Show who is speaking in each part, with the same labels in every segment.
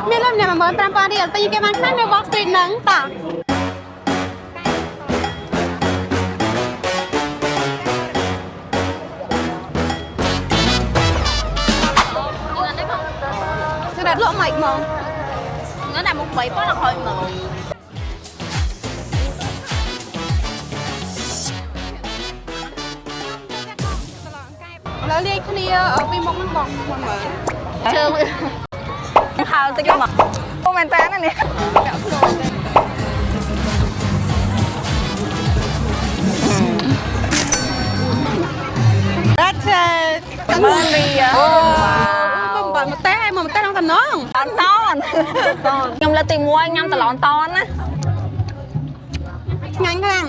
Speaker 1: មានលំអ្នក15000រៀលតែយើងគេបានខ្លះនៅ Wall Street ហ្នឹងតាស្ដាប់លក់មិនហ្មងងើដាក់មក3ប៉ុណ្ណឹងហើយហ្មងแล้วเรียกគ្នា ពីមុខហ្នឹងបងមើលជើងហើតិចមកអូមែនតើណានេះដាក់ចេះមើលរីអូបងមកតែក្នុងតំណងតនខ្ញុំលើកទី1ញ៉ាំតឡនតនណាឆ្ងាញ់ខ្លាំង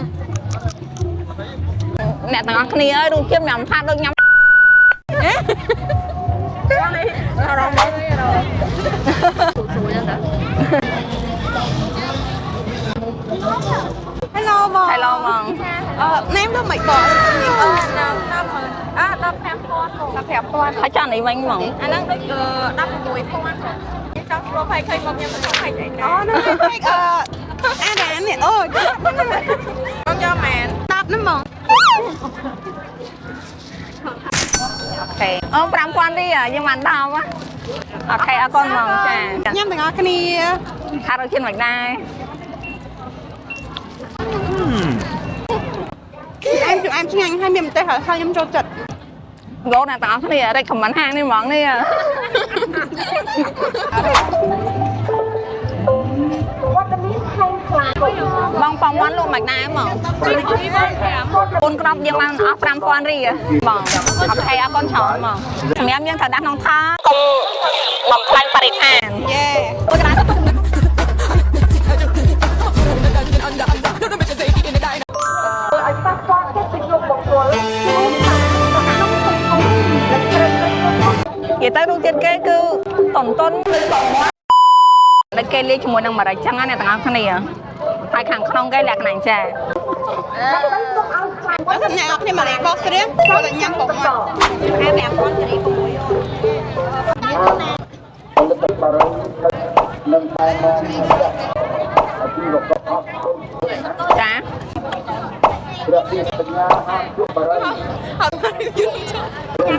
Speaker 1: អ្នកទាំងអស់គ្នាអើយរសជាតិញ៉ាំថាដូចញ៉ាំអារម្មណ៍មកសួយហ្នឹងតា Hello បង Hello បងណែមទៅមិនបងណាម15,000ហើយចាស់នេះវិញហ្មងអាហ្នឹងដូច16,000ចង់ស្រួលហើយឃើញមកខ្ញុំទៅហើយអីអូនោះពេកអាដាននេះអូខ្ញុំយកមែន10ហ្នឹងហ្មងអូខេអូ5,000រៀលយើងបាន10អូខេអរគុណហ្មងចាញ៉ាំទាំងអស់គ្នាខាត់រសជាតិមិនដែរអែមឆ្ងាញ់ហើយមានម្ទេសហើយខ្ញុំចូលចិត្តយកអ្នកទាំងអស់គ្នារេចខមមិនហាងនេះហ្មងនេះបងប៉ងវ៉ាន់លក់មិនដែរហ្មងកូនក្របយើងបានអស់5,000រៀលបងអូខេអរគុណច្រើនហ្មងសម្រាប់យើងត្រូវដាក់ក្នុងថោកុំបំផ្លាញបរិស្ថានយេអូច្រើននិយាយទៅរសជាតិគេគឺតុនគឺបងតែគេលាយជាមួយនឹងម្រេចចឹងណាអ្នកទាំងអស់គ្នាហើយខាងក្នុងគេលក្ខណៈចាបើសិនអ្នកអស់គ្នាម្រេចបោកស្រៀងគាត់តែញ៉ាំពុកមកហើយ5,000សេរី6នឹងតែមកចាព្រះទីសញ្ញាហាមយុបរិយ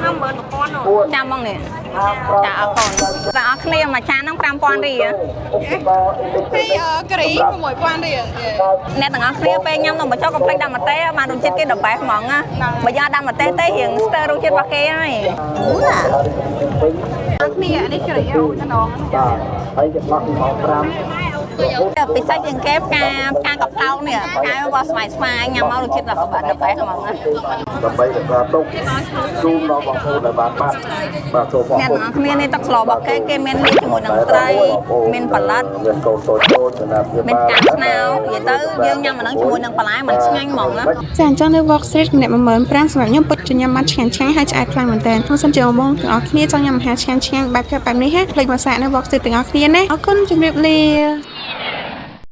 Speaker 1: ចាំមើល1000ចាំមកនេះចាអរគុណបងអរគ្នាមួយចានហ្នឹង5,000រៀលហើយការី6,000រៀលអ្នកទាំងអស់គ្នាពេលញ៉ាំនំបញ្ចុកកុំភ្លេចដាក់ម្ទេសបានរសជាតិគេthe bestហ្មងណាបើយកដាក់ម្ទេសទេរៀងស្ទើររសជាតិរបស់គេហើយអរគ្នានេះការីអូណងហើយច្បាស់មក5ពិសេសជាងគេផ្កាកប្លោកនេះផ្ការបស់ស្វាយញ៉ាំមករសជាតិរបស់the bestហ្មងណាដើម្បីរក្សាទុកជូនដល់បងប្អូនដែលបានបាទចូលបងប្អូនអ្នកទាំងអស់គ្នានេះទឹកស្លរបស់គេមានលាយជាមួយនឹងត្រីមានប៉លិតមានកូនតូចៗសម្រាប់មានកាស្នោនិយាយទៅយើងញ៉ាំអានឹងជាមួយនឹងបន្លែมันឆ្ងាញ់ហ្មងណាចាអញ្ចឹងនៅ Wall Street ម្នាក់15000សម្រាប់ខ្ញុំពិតជាញ៉ាំបានឆ្ងាញ់ហើយឆ្អែតខ្លាំងមែនតើខ្ញុំសិនជាបងទាំងអស់គ្នាចង់ញ៉ាំអាហារឆ្ងាញ់បែបនេះហ่ะភ្លេចមកសាកនៅ Wall Street ទាំងអស់គ្នាណាអរគុណជម្រាបលា